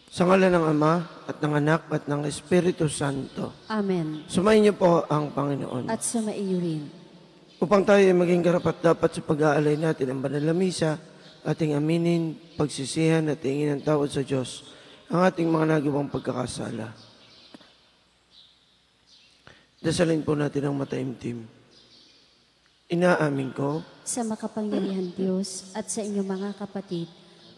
Sa ngalan ng Ama, at ng Anak, at ng Espiritu Santo. Amen. Sumayin niyo po ang Panginoon. At sumaiyo rin. Upang tayo ay maging karapat-dapat sa pag-aalay natin ang banal na misa, ating aminin, pagsisihan at hingin ng tawad sa Diyos ang ating mga nagawang pagkakasala. Dasalin po natin ang mataimtim. Inaamin ko Sa makapangyarihan Diyos at sa inyong mga kapatid,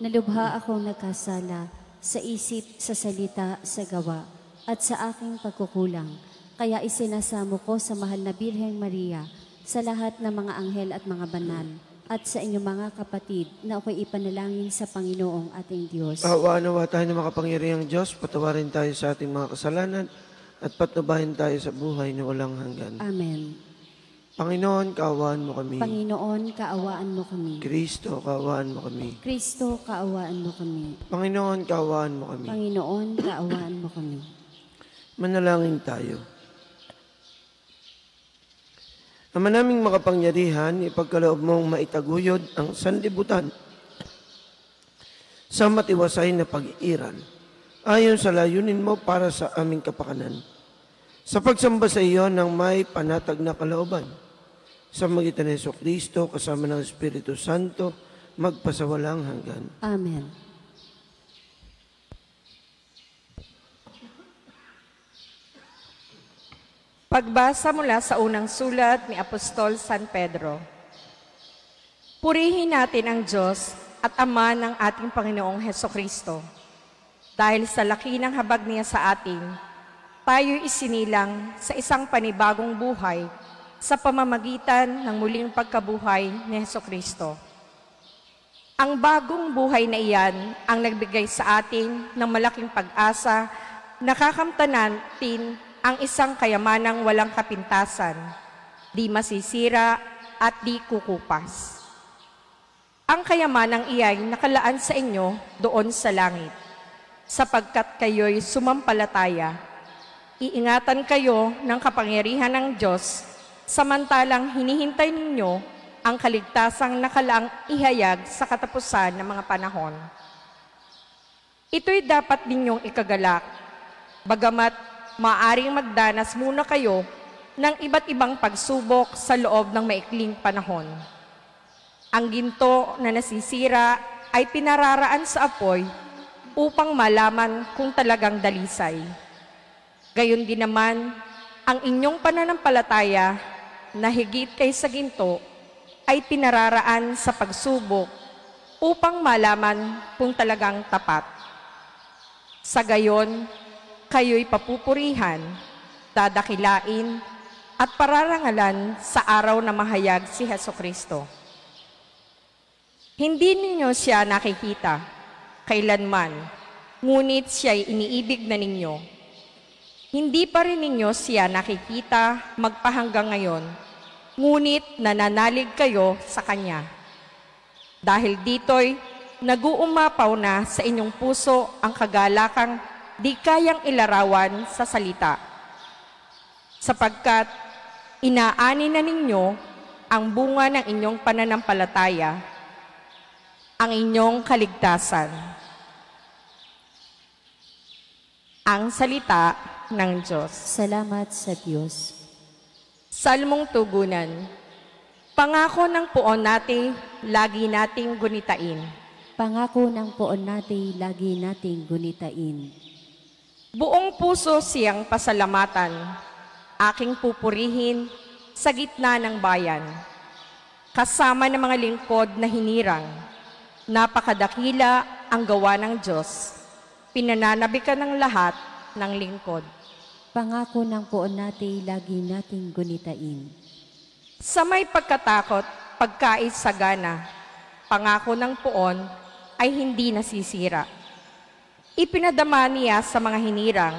na lubha akong nagkasala sa isip, sa salita, sa gawa, at sa aking pagkukulang. Kaya isinasamo ko sa mahal na Birheng Maria, sa lahat ng mga anghel at mga banal, at sa inyong mga kapatid na ako'y ipanalangin sa Panginoong ating Diyos. Awa-nawa tayo ng makapangyarihang Diyos, patawarin tayo sa ating mga kasalanan, at patnubahin tayo sa buhay na walang hanggan. Amen. Panginoon, kaawaan mo kami. Panginoon, kaawaan mo kami. Kristo, kaawaan mo kami. Kristo, kaawaan mo kami. Panginoon, kaawaan mo kami. Panginoon, kaawaan mo kami. Manalangin tayo. Ama naming makapangyarihan, ipagkaloob mong maitaguyod ang sanlibutan sa matiwasay na pag-iiral, ayon sa layunin mo para sa aming kapakanan. Sa pagsamba sa iyo ng may panatag na kalooban, sa magitan ni Jesucristo kasama ng Espiritu Santo, magpasawalang hanggan. Amen. Pagbasa mula sa unang sulat ni Apostol San Pedro. Purihin natin ang Diyos at Ama ng ating Panginoong Jesucristo. Dahil sa laki ng habag niya sa atin, tayo'y isinilang sa isang panibagong buhay sa pamamagitan ng muling pagkabuhay ni Jesucristo. Ang bagong buhay na iyan ang nagbigay sa atin ng malaking pag-asa na kakamtanan natin ang isang kayamanang walang kapintasan, di masisira at di kukupas. Ang kayamanang iyay nakalaan sa inyo doon sa langit, sapagkat kayo'y sumampalataya. Iingatan kayo ng kapangyarihan ng Diyos, samantalang hinihintay ninyo ang kaligtasang nakalaang ihayag sa katapusan ng mga panahon. Ito'y dapat ninyong ikagalak, bagamat maaring magdanas muna kayo ng iba't ibang pagsubok sa loob ng maikling panahon. Ang ginto na nasisira ay pinararaan sa apoy upang malaman kung talagang dalisay. Gayon din naman, ang inyong pananampalataya na higit kaysa ginto ay pinararaan sa pagsubok upang malaman kung talagang tapat. Sa gayon, kayo'y papupurihan, dadakilain, at pararangalan sa araw na mahayag si Jesucristo. Hindi ninyo siya nakikita kailanman, ngunit siya'y iniibig na ninyo. Hindi pa rin ninyo siya nakikita magpahanggang ngayon, ngunit nananalig kayo sa Kanya. Dahil dito'y nag-uumapaw na sa inyong puso ang kagalakang di kayang ilarawan sa salita. Sapagkat inaani na ninyo ang bunga ng inyong pananampalataya, ang inyong kaligtasan. Ang salita ng Diyos. Salamat sa Diyos. Salmong tugunan. Pangako ng poon natin, lagi nating gunitain. Pangako ng poon natin, lagi nating gunitain. Buong puso siyang pasalamatan, aking pupurihin sa gitna ng bayan. Kasama ng mga lingkod na hinirang, napakadakila ang gawa ng Diyos. Pinananabikan ng lahat ng lingkod. Pangako ng poon natin, lagi nating gunitain. Sa may pagkatakot, pagkait sagana, pangako ng poon ay hindi nasisira. Ipinadama niya sa mga hinirang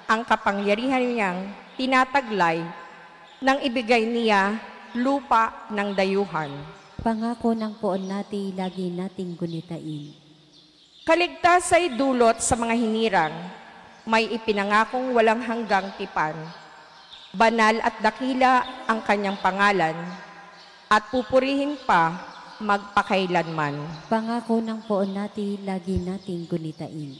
ang kapangyarihan niyang tinataglay nang ibigay niya lupa ng dayuhan. Pangako ng poon natin, lagi nating gunitain. Kaligtas ay dulot sa mga hinirang, may ipinangakong walang hanggang tipan. Banal at dakila ang kanyang pangalan, at pupurihin pa magpakailanman. Pangako ng poon natin, lagi nating gunitain.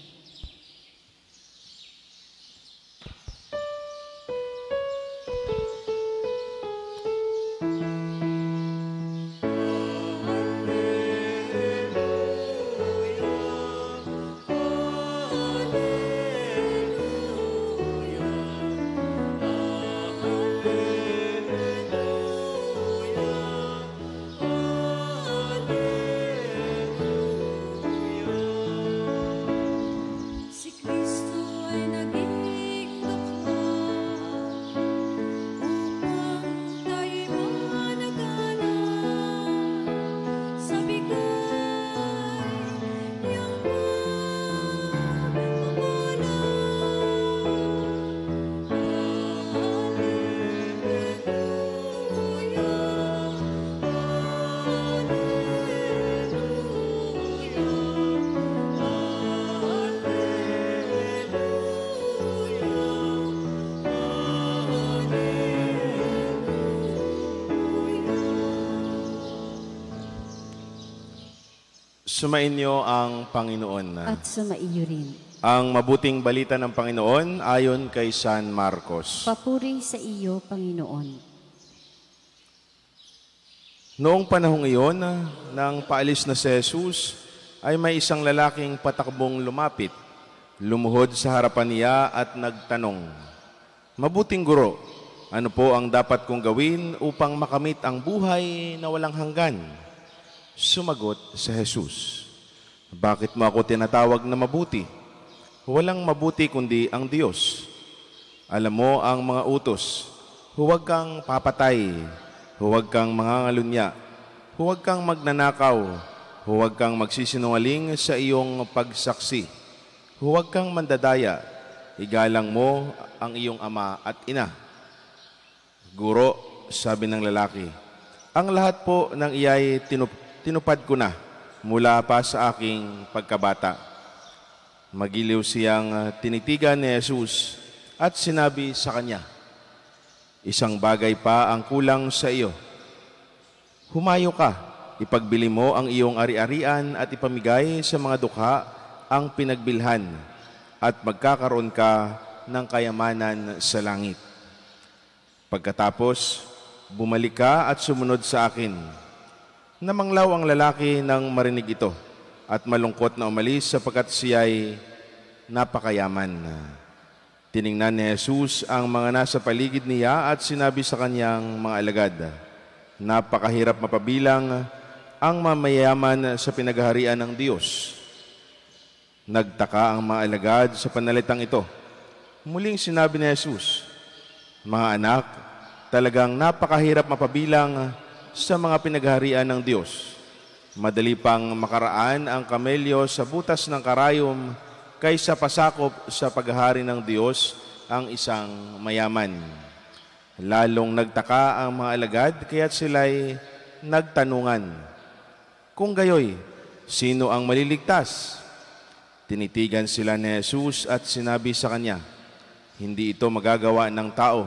Sumainyo ang Panginoon. At sumaiyo rin. Ang mabuting balita ng Panginoon ayon kay San Marcos. Papuri sa iyo, Panginoon. Noong panahong iyon, nang paalis na si Jesus, ay may isang lalaking patakbong lumapit, lumuhod sa harapan niya at nagtanong, "Mabuting guro, ano po ang dapat kong gawin upang makamit ang buhay na walang hanggan?" Sumagot si Jesus, "Bakit mo ako tinatawag na mabuti? Walang mabuti kundi ang Diyos. Alam mo ang mga utos, huwag kang papatay, huwag kang mangangalunya, huwag kang magnanakaw, huwag kang magsisinungaling sa iyong pagsaksi, huwag kang mandadaya, igalang mo ang iyong ama at ina." "Guro," sabi ng lalaki, "ang lahat po ng iyay tinupad ko na mula pa sa aking pagkabata." Magiliw siyang tinitigan ni Jesus at sinabi sa kanya, "Isang bagay pa ang kulang sa iyo. Humayo ka, ipagbili mo ang iyong ari-arian at ipamigay sa mga dukha ang pinagbilhan at magkakaroon ka ng kayamanan sa langit. Pagkatapos, bumalik ka at sumunod sa akin." Namanglaw ang lalaki nang marinig ito at malungkot na umalis sapagkat siya'y napakayaman. Tiningnan ni Jesus ang mga nasa paligid niya at sinabi sa kanyang mga alagad, "Napakahirap mapabilang ang mamayaman sa pinaghaharian ng Diyos." Nagtaka ang mga alagad sa panalitang ito. Muling sinabi ni Jesus, "Mga anak, talagang napakahirap mapabilang sa mga pinaghaharian ng Diyos. Madali pang makaraan ang kamelyo sa butas ng karayom kaysa pasakop sa paghahari ng Diyos ang isang mayaman." Lalong nagtaka ang mga alagad kaya't sila'y nagtanungan, "Kung gayoy, sino ang maliligtas?" Tinitigan sila ni Jesus at sinabi sa kanya, "Hindi ito magagawa ng tao,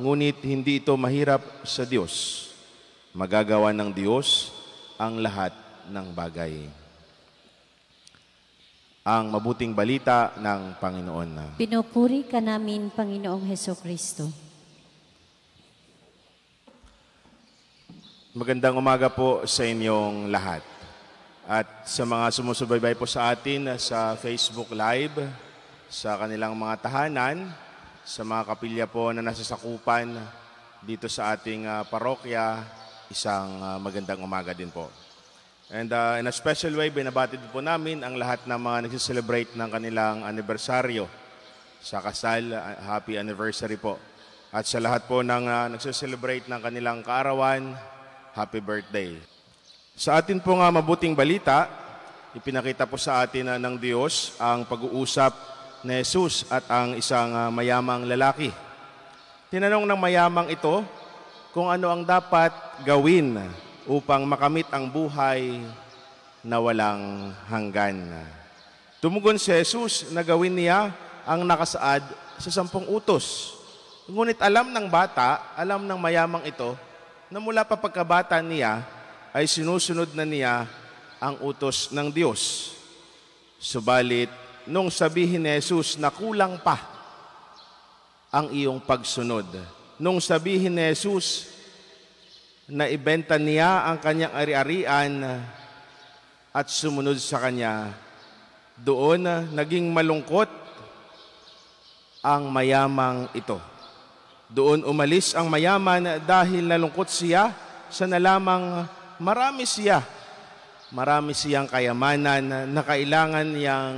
ngunit hindi ito mahirap sa Diyos. Magagawa ng Diyos ang lahat ng bagay." Ang mabuting balita ng Panginoon. Pinupuri ka namin, Panginoong Hesukristo. Magandang umaga po sa inyong lahat. At sa mga sumusubaybay po sa atin sa Facebook Live, sa kanilang mga tahanan, sa mga kapilya po na nasa sakupan dito sa ating parokya, isang magandang umaga din po. And in a special way, binabati po namin ang lahat ng mga nagsiselebrate ng kanilang anibersaryo sa kasal. Happy anniversary po. At sa lahat po ng nagsiselebrate ng kanilang kaarawan, happy birthday. Sa atin po nga mabuting balita, ipinakita po sa atin ng Diyos ang pag-uusap ni Jesus at ang isang mayamang lalaki. Tinanong ng mayamang ito kung ano ang dapat gawin upang makamit ang buhay na walang hanggan. Tumugon si Jesus na gawin niya ang nakasaad sa 10 utos. Ngunit alam ng bata, alam ng mayamang ito, na mula pa pagkabata niya ay sinusunod na niya ang utos ng Diyos. Subalit, nung sabihin ni Jesus na kulang pa ang iyong pagsunod, nung sabihin ni Jesus na ibenta niya ang kanyang ari-arian at sumunod sa kanya, doon naging malungkot ang mayamang ito. Doon umalis ang mayaman dahil nalungkot siya sa nalamang marami siyang kayamanan na kailangan niyang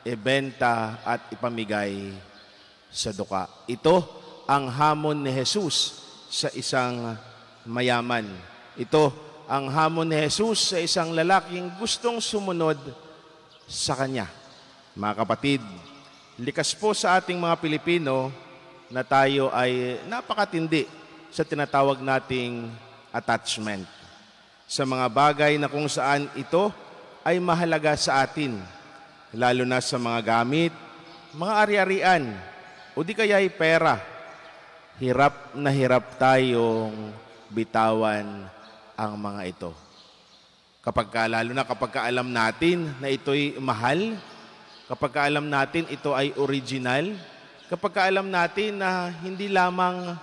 ibenta at ipamigay sa duka. Ito ang hamon ni Jesus sa isang mayaman. Ito ang hamon ni Jesus sa isang lalaking gustong sumunod sa Kanya. Mga kapatid, likas po sa ating mga Pilipino na tayo ay napakatindi sa tinatawag nating attachment. Sa mga bagay na kung saan ito ay mahalaga sa atin, lalo na sa mga gamit, mga ari-arian, o di kaya'y pera. Hirap na hirap tayong bitawan ang mga ito. Lalo na kapag alam natin na ito'y mahal, kapag alam natin ito ay original, kapag alam natin na hindi lamang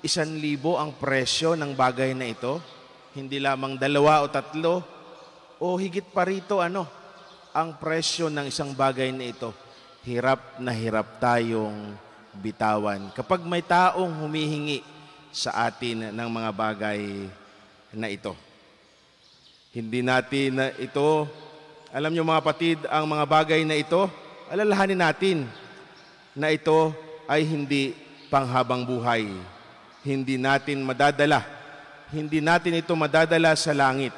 1,000 ang presyo ng bagay na ito, hindi lamang 2 o 3, o higit pa rito ang presyo ng isang bagay na ito, hirap na hirap tayong bitawan kapag may taong humihingi sa atin ng mga bagay na ito. Hindi natin na ito, alam niyo mga kapatid, ang mga bagay na ito, alalahanin natin na ito ay hindi panghabang buhay. Hindi natin ito madadala sa langit.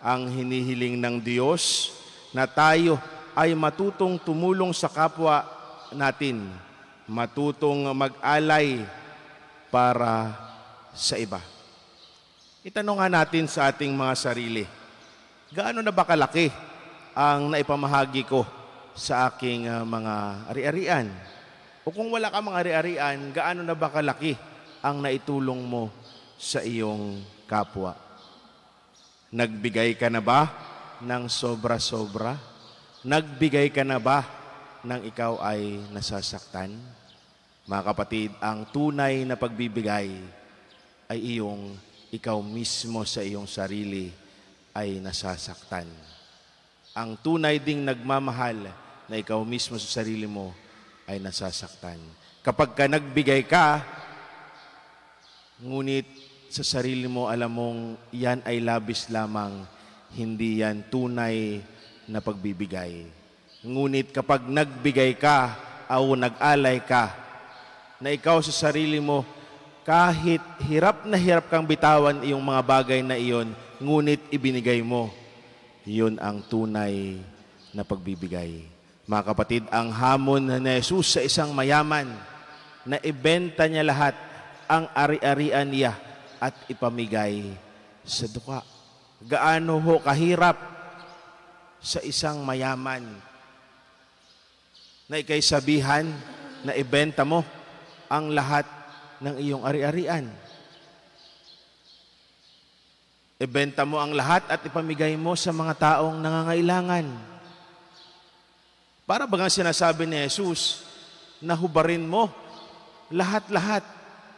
Ang hinihiling ng Diyos na tayo ay matutong tumulong sa kapwa natin, matutong mag-alay para sa iba. Itanong nga natin sa ating mga sarili, gaano na ba kalaki ang naipamahagi ko sa aking mga ari-arian? O kung wala ka mga ari-arian, gaano na ba kalaki ang naitulong mo sa iyong kapwa? Nagbigay ka na ba ng sobra-sobra? Nagbigay ka na ba nang ikaw ay nasasaktan? Mga kapatid, ang tunay na pagbibigay ay ikaw mismo sa iyong sarili ay nasasaktan. Ang tunay ding nagmamahal na ikaw mismo sa sarili mo ay nasasaktan. Kapag ka nagbigay ka, ngunit sa sarili mo alam mong yan ay labis lamang, hindi yan tunay na pagbibigay. Ngunit kapag nagbigay ka o nag-alay ka, na ikaw sa sarili mo, kahit hirap na hirap kang bitawan iyong mga bagay na iyon, ngunit ibinigay mo, yun ang tunay na pagbibigay. Mga kapatid, ang hamon na Jesus sa isang mayaman na ibenta niya lahat ang ari-arian niya at ipamigay sa duka. Gaano ho kahirap sa isang mayaman na ika'y sabihan na ibenta mo ang lahat ng iyong ari-arian. Ibenta mo ang lahat at ipamigay mo sa mga taong nangangailangan. Para bagang sinasabi ni Jesus na hubarin mo lahat-lahat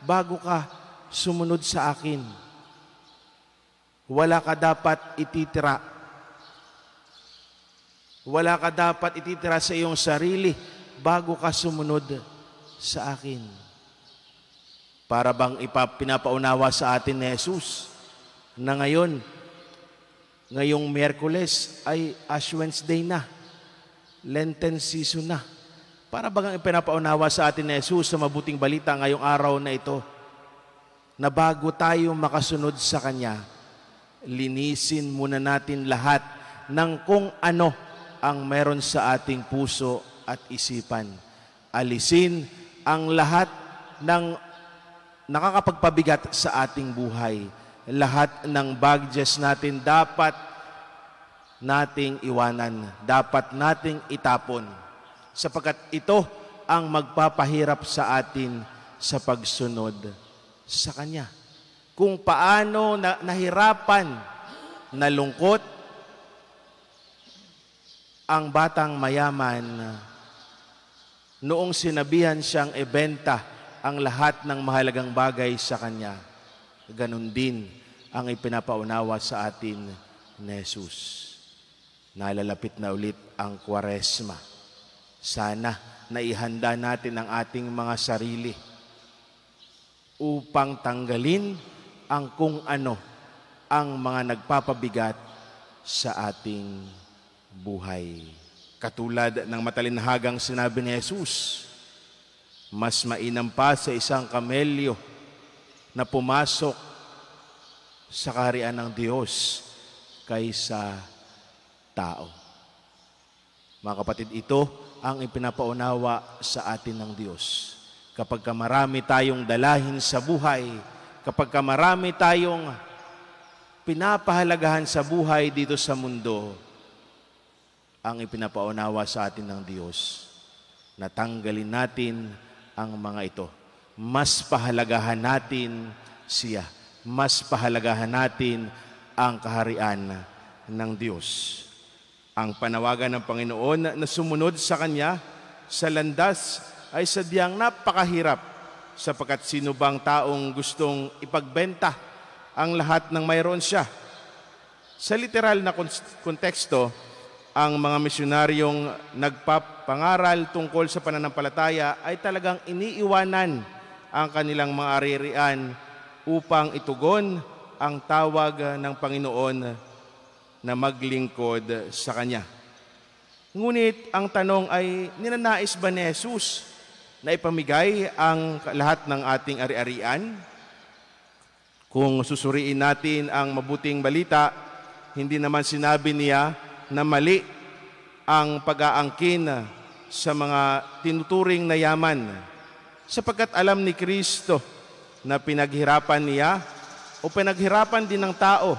bago ka sumunod sa akin. Wala ka dapat ititira. Wala ka dapat ititira sa iyong sarili bago ka sumunod sa akin. Para bang pinapaunawa sa atin ni Jesus na ngayong Miyerkules ay Ash Wednesday na, Lenten season na. Para bang ipinapaunawa sa atin ni Jesus sa mabuting balita ngayong araw na ito, na bago tayo makasunod sa Kanya, linisin muna natin lahat ng kung ano ang meron sa ating puso at isipan. Alisin ang lahat ng nakakapagpabigat sa ating buhay. Lahat ng bagges natin dapat nating iwanan, dapat nating itapon, sapagkat ito ang magpapahirap sa atin sa pagsunod sa Kanya. Kung paano nahirapan, nalungkot ang batang mayaman noong sinabihan siyang ibenta ang lahat ng mahalagang bagay sa Kanya, ganun din ang ipinapaunawa sa atin ni Jesus. Nalalapit na ulit ang Kwaresma. Sana naihanda natin ang ating mga sarili upang tanggalin ang kung ano ang mga nagpapabigat sa ating buhay. Katulad ng matalinhagang sinabi ni Jesus, mas mainam pa sa isang kamelyo na pumasok sa kaharian ng Diyos kaysa tao. Mga kapatid, ito ang ipinapaunawa sa atin ng Diyos. Kapag marami tayong dalahin sa buhay, kapag marami tayong pinapahalagahan sa buhay dito sa mundo, ang ipinapaunawa sa atin ng Diyos, natanggalin natin ang mga ito. Mas pahalagahan natin siya. Mas pahalagahan natin ang kaharian ng Diyos. Ang panawagan ng Panginoon na sumunod sa Kanya sa landas ay sadyang napakahirap, sapagkat sino bang taong gustong ipagbenta ang lahat ng mayroon siya? Sa literal na konteksto, ang mga misyonaryong nagpapangaral tungkol sa pananampalataya ay talagang iniiwanan ang kanilang mga ari-arian upang itugon ang tawag ng Panginoon na maglingkod sa Kanya. Ngunit ang tanong ay, ninanais ba ni Jesus na ipamigay ang lahat ng ating ari-arian? Kung susuriin natin ang mabuting balita, hindi naman sinabi niya na mali ang pag-aangkin sa mga tinuturing na yaman, sapagkat alam ni Kristo na pinaghirapan niya o pinaghirapan din ng tao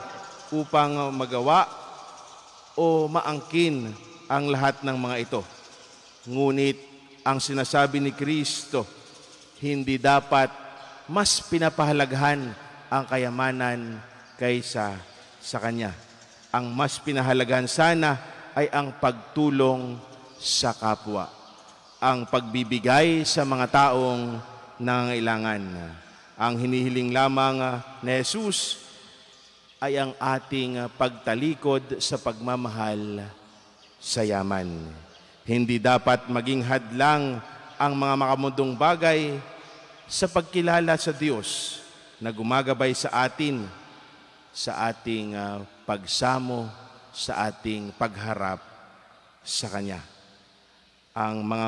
upang magawa o maangkin ang lahat ng mga ito. Ngunit ang sinasabi ni Kristo, hindi dapat mas pinapahalagahan ang kayamanan kaysa sa Kanya. Ang mas pinahalagahan sana ay ang pagtulong sa kapwa, ang pagbibigay sa mga taong nangangailangan. Ang hinihiling lamang ni Jesus ay ang ating pagtalikod sa pagmamahal sa yaman. Hindi dapat maging hadlang ang mga makamundong bagay sa pagkilala sa Diyos na gumagabay sa atin, sa ating pagsamo, sa ating pagharap sa Kanya. Ang mga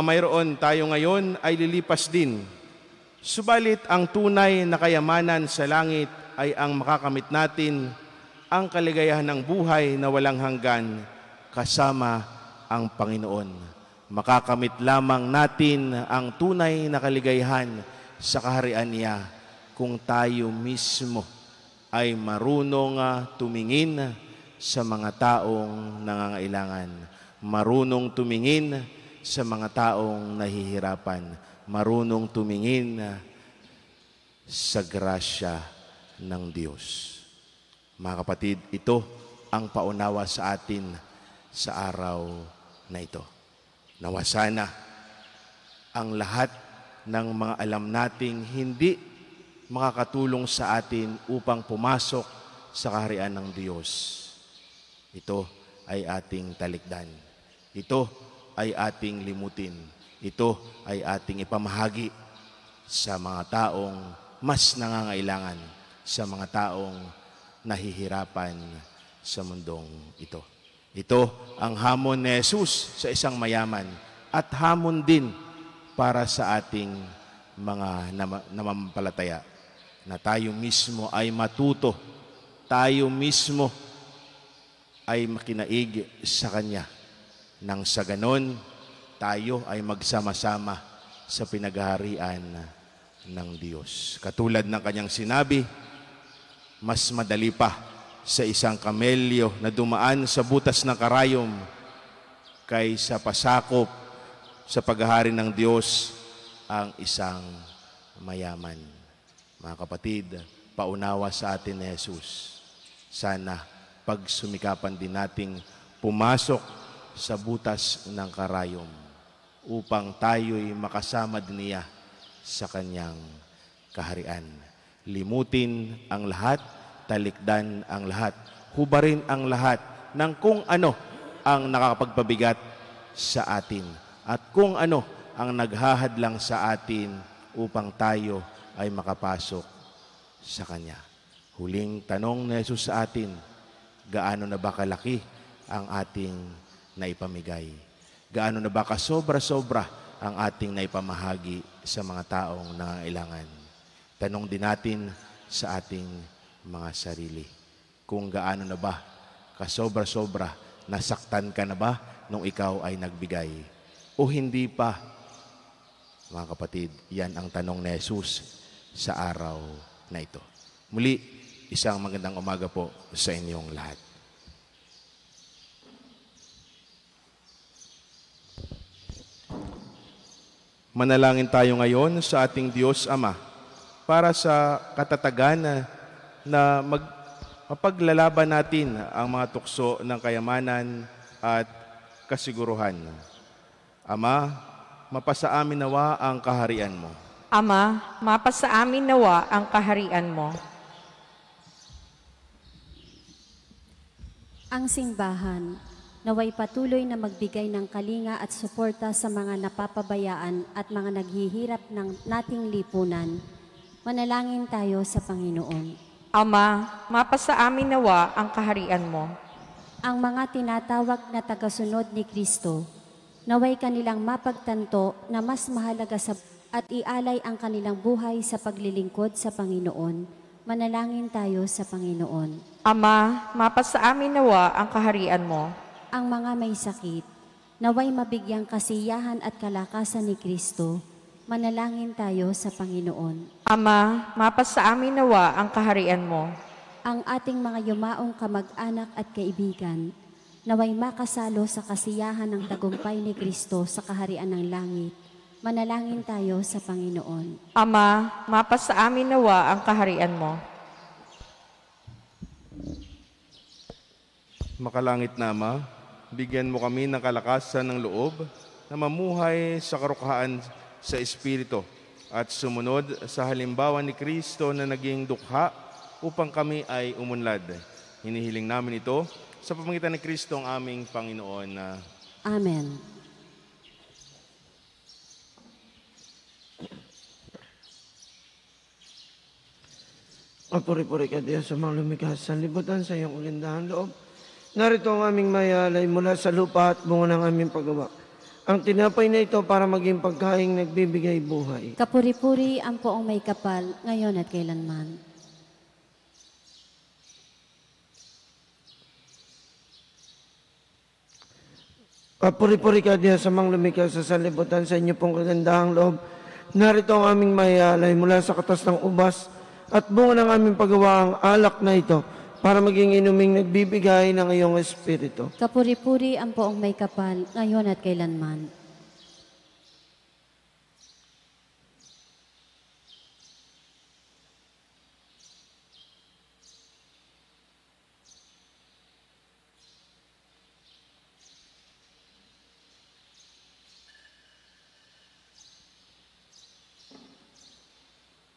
mayroon tayo ngayon ay lilipas din. Subalit ang tunay na kayamanan sa langit ay ang makakamit natin ang kaligayahan ng buhay na walang hanggan kasama ang Panginoon. Makakamit lamang natin ang tunay na kaligayahan sa kaharian niya kung tayo mismo ay marunong tumingin sa mga taong nangangailangan, marunong tumingin sa mga taong nahihirapan, marunong tumingin sa grasya ng Diyos. Mga kapatid, ito ang paunawa sa atin sa araw na ito. Nawa sana ang lahat ng mga alam nating hindi makakatulong sa atin upang pumasok sa kaharian ng Diyos. Ito ay ating talikdan. Ito ay ating limutin. Ito ay ating ipamahagi sa mga taong mas nangangailangan, sa mga taong nahihirapan sa mundong ito. Ito ang hamon ni Jesus sa isang mayaman at hamon din para sa ating mga namamapalataya na tayo mismo ay matuto, tayo mismo ay makinaig sa Kanya. Nang sa ganon, tayo ay magsama-sama sa pinaghaharian ng Diyos. Katulad ng Kanyang sinabi, mas madali pa sa isang kamelyo na dumaan sa butas ng karayom kaysa pasakop sa paghahari ng Diyos ang isang mayaman. Mga kapatid, paunawa sa atin ni Jesus. Sana pagsumikapan din nating pumasok sa butas ng karayom upang tayo'y makasama din niya sa Kanyang kaharian. Limutin ang lahat, talikdan ang lahat, hubarin ang lahat ng kung ano ang nakakapagpabigat sa atin at kung ano ang naghahadlang sa atin upang tayo ay makapasok sa Kanya. Huling tanong ni Jesus sa atin, gaano na ba kalaki ang ating naipamigay? Gaano na ba kasobra-sobra ang ating naipamahagi sa mga taong nangangailangan? Tanong din natin sa ating mga sarili, kung gaano na ba kasobra-sobra, nasaktan ka na ba nung ikaw ay nagbigay? O hindi pa? Mga kapatid, yan ang tanong ni Jesus sa araw na ito. Muli, isang magandang umaga po sa inyong lahat. Manalangin tayo ngayon sa ating Diyos Ama para sa katatagan na mapaglalaban natin ang mga tukso ng kayamanan at kasiguruhan. Ama, mapasa amin nawa ang kaharian mo. Ama, mapasa amin nawa ang kaharian mo. Ang simbahan, naway patuloy na magbigay ng kalinga at suporta sa mga napapabayaan at mga naghihirap ng nating lipunan. Manalangin tayo sa Panginoon. Ama, mapasa amin nawa ang kaharian mo. Ang mga tinatawag na tagasunod ni Kristo, naway kanilang mapagtanto na mas mahalaga at ialay ang kanilang buhay sa paglilingkod sa Panginoon. Manalangin tayo sa Panginoon. Ama, mapasa amin nawa ang kaharian mo. Ang mga may sakit, naway mabigyang kasiyahan at kalakasan ni Kristo. Manalangin tayo sa Panginoon. Ama, mapasa amin nawa ang kaharian mo. Ang ating mga yumaong kamag-anak at kaibigan, naway makasalo sa kasiyahan ng tagumpay ni Kristo sa kaharian ng langit. Manalangin tayo sa Panginoon. Ama, mapasa amin nawa ang kaharian mo. Makalangit na Ama, bigyan mo kami ng kalakasan ng loob na mamuhay sa karukhaan sa Espiritu at sumunod sa halimbawa ni Kristo na naging dukha upang kami ay umunlad. Hinihiling namin ito sa pamamagitan ni Kristo ang aming Panginoon. Amen. Papuri-puri ka Diyos sa mga lumikha sa libutan sa iyong kagandahan loob. Narito ang aming mayalay mula sa lupa at bunga ng aming paggawa. Ang tinapay na ito para maging pagkaing nagbibigay buhay. Kapuri-puri ang poong may kapal, ngayon at kailanman. Papuri-puri ka Diyos sa mga lumikha sa sanlibutan sa inyo pong kagandahang loob. Narito ang aming mayalay mula sa katas ng ubas at bunga ng aming paggawa ang alak na ito para maging inuming nagbibigay ng iyong Espiritu. Kapuri-puri ang poong may kapal, ngayon at kailanman.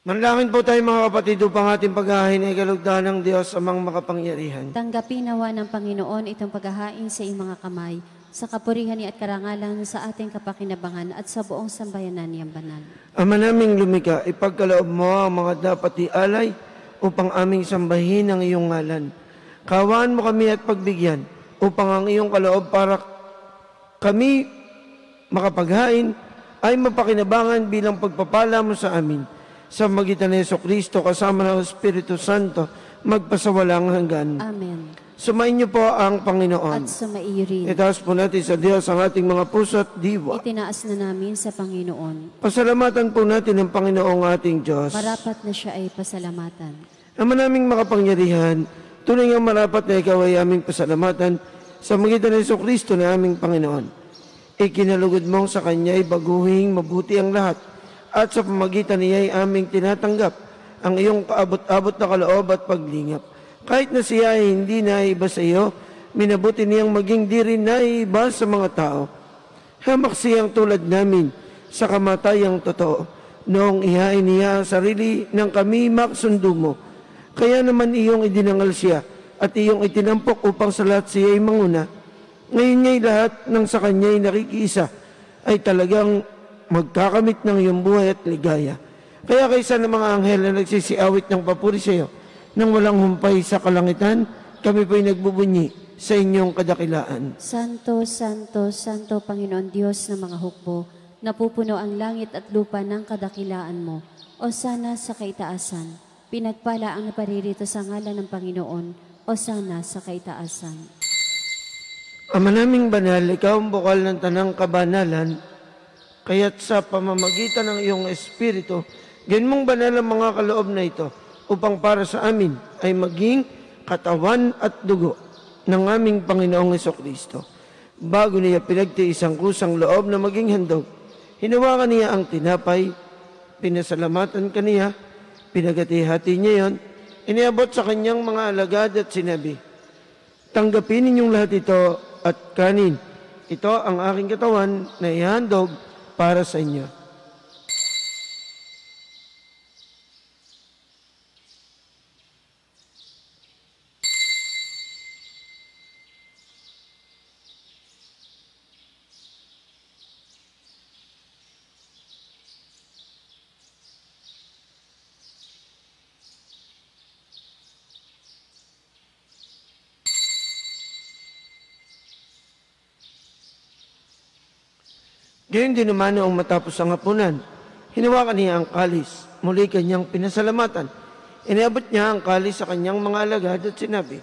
Manalangin po tayo mga kapatid upang ating paghahain ay kalugdan ng Diyos amang makapangyarihan. Tanggapin nawa ng Panginoon itong paghahain sa iyong mga kamay, sa kapurihan niya at karangalan sa ating kapakinabangan at sa buong sambayanan niyang banal. Ama naming lumikha, ipagkaloob mo ang mga dapat ialay upang aming sambahin ang iyong ngalan. Kawaan mo kami at pagbigyan upang ang iyong kaloob para kami makapaghain ay mapakinabangan bilang pagpapala mo sa amin. Sa magitan ni Jesucristo kasama ng Espiritu Santo, magpasawalang hanggan. Amen. Sumayin niyo po ang Panginoon. At sumaiyo rin. Itaas po natin sa Diyos ang ating mga puso at diwa. Itinaas na namin sa Panginoon. Pasalamatan po natin ang Panginoong ating Diyos. Marapat na siya ay pasalamatan. Ama naming makapangyarihan, tunay nga marapat na ikaw ay aming pasalamatan sa magitan ni Jesucristo na aming Panginoon. Ikinalugod mong sa Kanya ay baguhing mabuti ang lahat. At sa pamagitan niya ay aming tinatanggap ang iyong kaabot-abot na kaloob at paglingap. Kahit na siya ay hindi naiba sa iyo, minabuti niyang maging di rin naiba sa mga tao. Hamak siyang tulad namin sa kamatayang totoo, noong ihain niya ang sarili ng kami maksundo mo. Kaya naman iyong idinangal siya at iyong itinampok upang sa lahat siya ay manguna. Ngayon nga'y lahat ng sa kanya ay nakikiisa ay talagang magkakamit ng iyong buhay at ligaya. Kaya kaysa ng mga anghel na nagsisiawit ng papuri sa iyo, nang walang humpay sa kalangitan, kami po'y nagbubunyi sa inyong kadakilaan. Santo, Santo, Santo, Panginoon Diyos ng mga hukbo, napupuno ang langit at lupa ng kadakilaan mo. O sana sa kaitaasan, pinagpala ang naparirito sa ngalan ng Panginoon. O sana sa kaitaasan. Ama naming banal, ikaw ang bukal ng tanang kabanalan, kaya't sa pamamagitan ng iyong Espiritu, gawin mong banal ang mga kaloob na ito upang para sa amin ay maging katawan at dugo ng aming Panginoong Jesucristo. Bago niya pinagtiis ang kusang loob na maging handog, hinawakan niya ang tinapay, pinasalamatan kaniya, pinagati-hati niya yon, iniabot sa kanyang mga alagad at sinabi, tanggapin ninyong lahat ito at kanin. Ito ang aking katawan na ihandog para sa inyo. Gayun din naman noong matapos ang hapunan, hinawakan niya ang kalis, muli kanyang pinasalamatan. Iniabot niya ang kalis sa kanyang mga alagad at sinabi,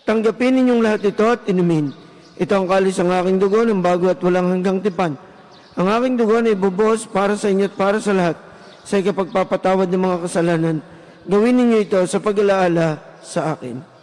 tanggapin ninyong lahat ito at inumin. Ito ang kalis ng aking dugo ng bago at walang hanggang tipan. Ang aking dugo na ibubuhos para sa inyo at para sa lahat sa ikapagpapatawad ng mga kasalanan. Gawin ninyo ito sa pag-alaala sa akin.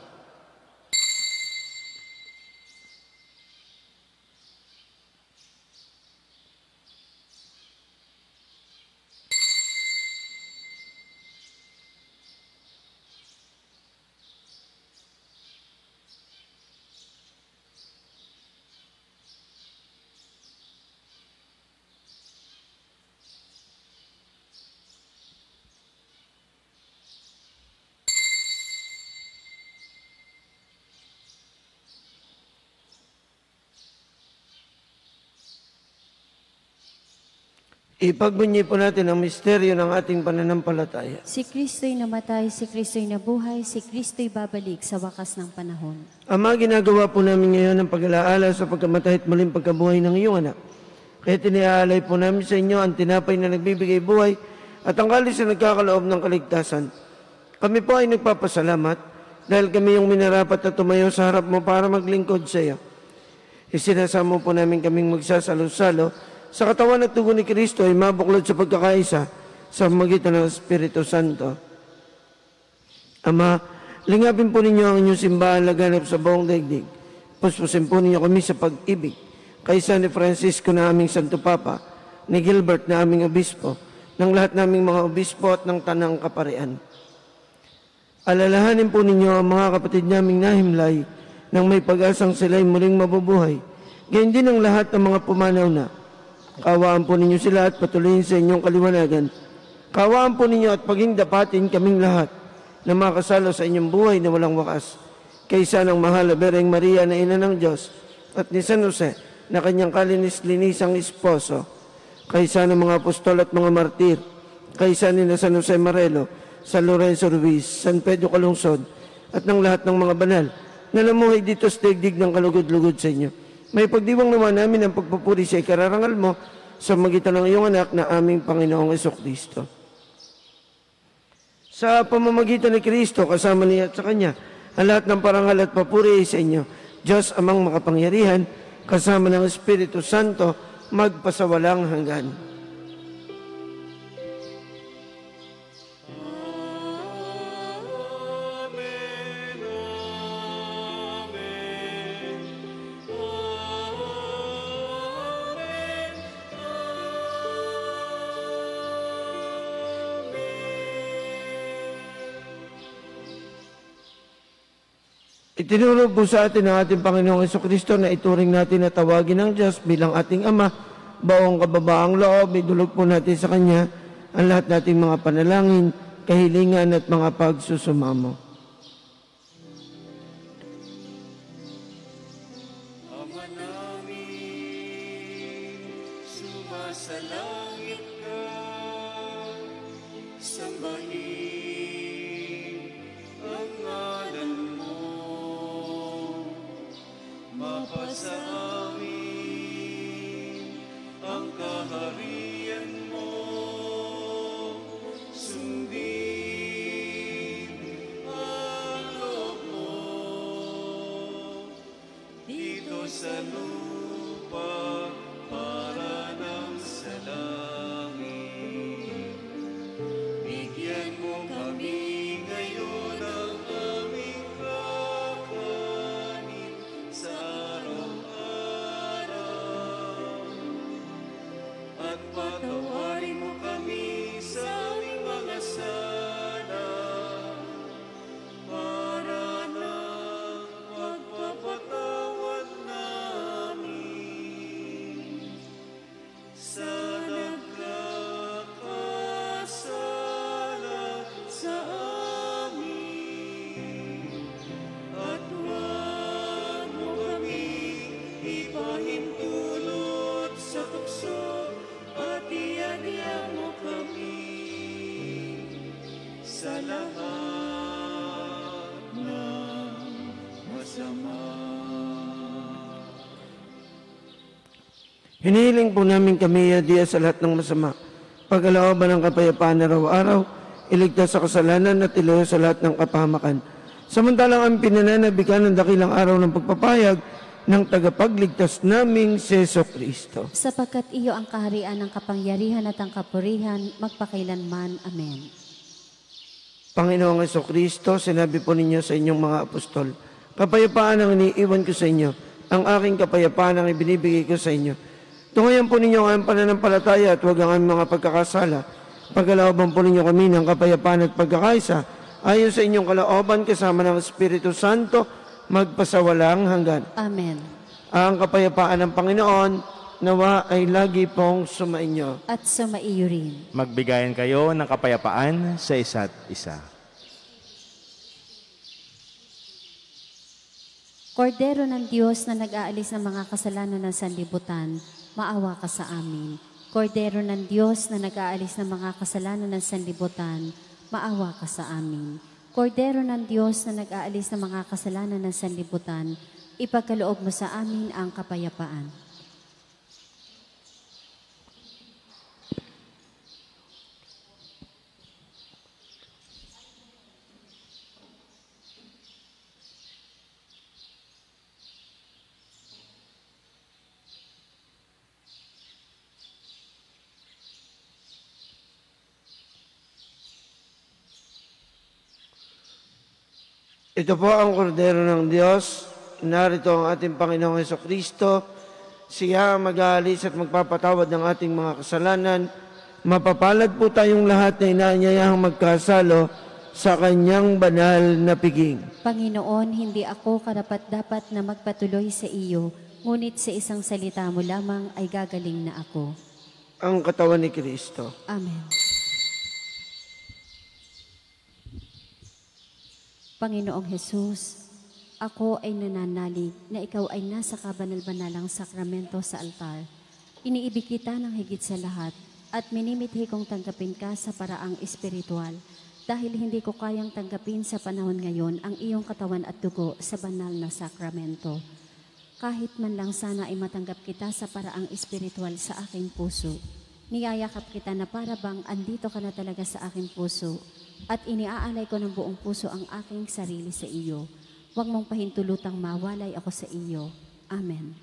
Ipagbunyi po natin ang misteryo ng ating pananampalataya. Si Kristo'y namatay, si Kristo'y nabuhay, si Kristo'y babalik sa wakas ng panahon. Ama, ginagawa po namin ngayon ang pag-alaala sa pagkamatay at muling pagkabuhay ng iyong anak. Kaya tiniaalay po namin sa inyo ang tinapay na nagbibigay buhay at ang kalis na nagkakaloob ng kaligtasan. Kami po ay nagpapasalamat dahil kami yung minarapat na tumayo sa harap mo para maglingkod sa iyo. Isinasamo po namin kaming magsasalo-salo sa katawan at dugo ni Kristo ay mabuklod sa pagkakaisa sa magitan ng Espiritu Santo. Ama, lingapin po ninyo ang inyong simbahan laganap sa buong daigdig. Puspusin po ninyo kami sa pag-ibig. Kaysa ni Francisco na aming Santo Papa, ni Gilbert na aming obispo, ng lahat naming mga obispo at ng tanang kaparian. Alalahanin po ninyo ang mga kapatid naming nahimlay nang may pag-asang sila'y muling mabubuhay. Ganyan din ang lahat ng mga pumanaw na. Kawaan po ninyo sila at patuloyin sa inyong kaliwanagan. Kawaan po ninyo at paging dapatin kaming lahat na makasalo sa inyong buhay na walang wakas. Kaysa ng mahal na Bereng Maria na ina ng Diyos at ni San Jose na kanyang kalinis-linisang esposo. Kaysa ng mga apostol at mga martir. Kaysa ni na San Jose Marelo, San Lorenzo Ruiz, San Pedro Calungsod at ng lahat ng mga banal na namuhay dito sa daigdig ng kalugod-lugod sa inyo. May pagdiwang naman namin ang pagpupuri sa ikararangal mo sa magitan ng iyong anak na aming Panginoong Jesucristo. Sa pamamagitan ni Kristo, kasama niya at sa Kanya, ang lahat ng parangal at papuri sa inyo, Diyos amang makapangyarihan, kasama ng Espiritu Santo, magpasawalang hanggan. Itinuro po sa atin ng ating Panginoong Jesucristo na ituring natin na tawagin ng Diyos bilang ating Ama, baong kababaang loob, idulog po natin sa Kanya ang lahat nating mga panalangin, kahilingan at mga pagsusumamo. Ama namin, sumasalangit ka, sambahin ang ngalan mo, mapasa amin ang kaharian mo, sundin ang loob mo dito sa lupa para nang sa langit. Bigyan mo kami ngayon ng aming kakanin sa araw-araw, at patawarin mo kami sa aming mga sala sa lahat ng masama. Hinihiling po namin kami, Diya, sa lahat ng masama. Pagkalooban ng kapayapaan araw-araw, iligtas sa kasalanan at iluyo sa lahat ng kapahamakan. Samantalang ang pinananabikan ng dakilang araw ng pagpapayag ng tagapagligtas naming si Jesucristo. Sapagkat iyo ang kaharian ng kapangyarihan at ang kapurihan, magpakailanman. Amen. Panginoong Jesucristo, sinabi po ninyo sa inyong mga apostol, kapayapaan ang iniiwan ko sa inyo, ang aking kapayapaan ang ibinibigay ko sa inyo. Tungayan po ninyo ang pananampalataya at huwag ang aming mga pagkakasala. Pagkalooban po ninyo kami ng kapayapaan at pagkakaisa, ayon sa inyong kalooban kasama ng Espiritu Santo, magpasawalang hanggan. Amen. Ang kapayapaan ng Panginoon, nawa ay lagi pong sumainyo. At sumaiyo rin. Magbigayan kayo ng kapayapaan sa isa't isa. Kordero ng Diyos na nag-aalis ng mga kasalanan ng sanlibutan, maawa ka sa amin. Kordero ng Diyos na nag-aalis ng mga kasalanan ng sanlibutan, maawa ka sa amin. Kordero ng Diyos na nag-aalis ng mga kasalanan ng sanlibutan, ipagkaloob mo sa amin ang kapayapaan. Ito po ang kordero ng Diyos. Narito ang ating Panginoong Jesucristo. Siya mag-aalis at magpapatawad ng ating mga kasalanan. Mapapalad po tayong lahat na inaanyayahang magkasalo sa kanyang banal na piging. Panginoon, hindi ako karapat-dapat na magpatuloy sa iyo, ngunit sa isang salita mo lamang ay gagaling na ako. Ang katawan ni Kristo. Amen. Panginoong Hesus, ako ay nananalig na ikaw ay nasa kabanal-banalang sakramento sa altar. Iniibig kita ng higit sa lahat at minimithi kong tanggapin ka sa paraang espiritual dahil hindi ko kayang tanggapin sa panahon ngayon ang iyong katawan at dugo sa banal na sakramento. Kahit man lang sana ay matanggap kita sa paraang espiritual sa aking puso. Niyayakap kita na para bang andito ka na talaga sa aking puso at iniaalay ko ng buong puso ang aking sarili sa iyo. Huwag mong pahintulutang mawalay ako sa iyo. Amen.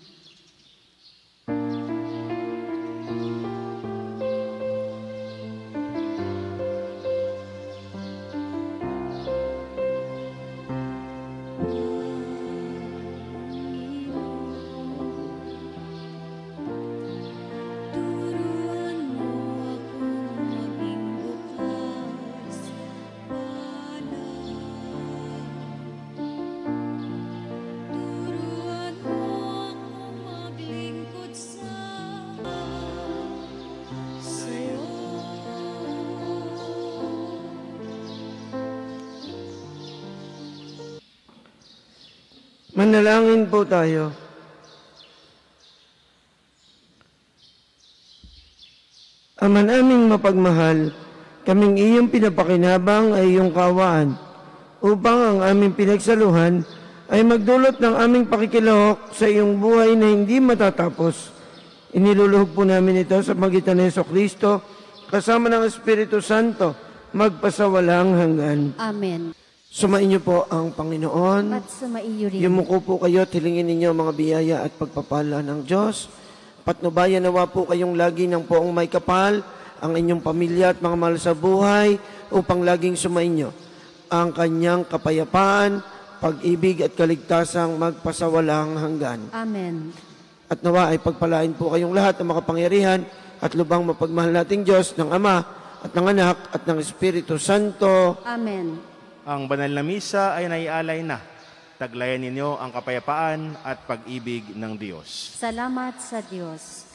Manalangin po tayo. Ama naming mapagmahal, kaming iyong pinapakinabang ay iyong kaawaan, upang ang aming pinagsaluhan ay magdulot ng aming pakikilahok sa iyong buhay na hindi matatapos. Iniluluhog po namin ito sa magitan ni Jesucristo, kasama ng Espiritu Santo, magpasawalang hanggan. Amen. Sumainyo po ang Panginoon. At sumaiyo rin. Yumuko po kayo at hilingin ninyo mga biyaya at pagpapala ng Diyos. Patnubayan nawa po kayong lagi ng poong may kapal, ang inyong pamilya at mga mahal sa buhay, upang laging sumainyo ang kanyang kapayapaan, pag-ibig at kaligtasang magpasawalang hanggan. Amen. At nawa ay pagpalain po kayong lahat ng makapangyarihan at lubang mapagmahal nating Diyos ng Ama at ng Anak at ng Espiritu Santo. Amen. Ang banal na misa ay naialay na. Taglayan ninyo ang kapayapaan at pag-ibig ng Diyos. Salamat sa Diyos.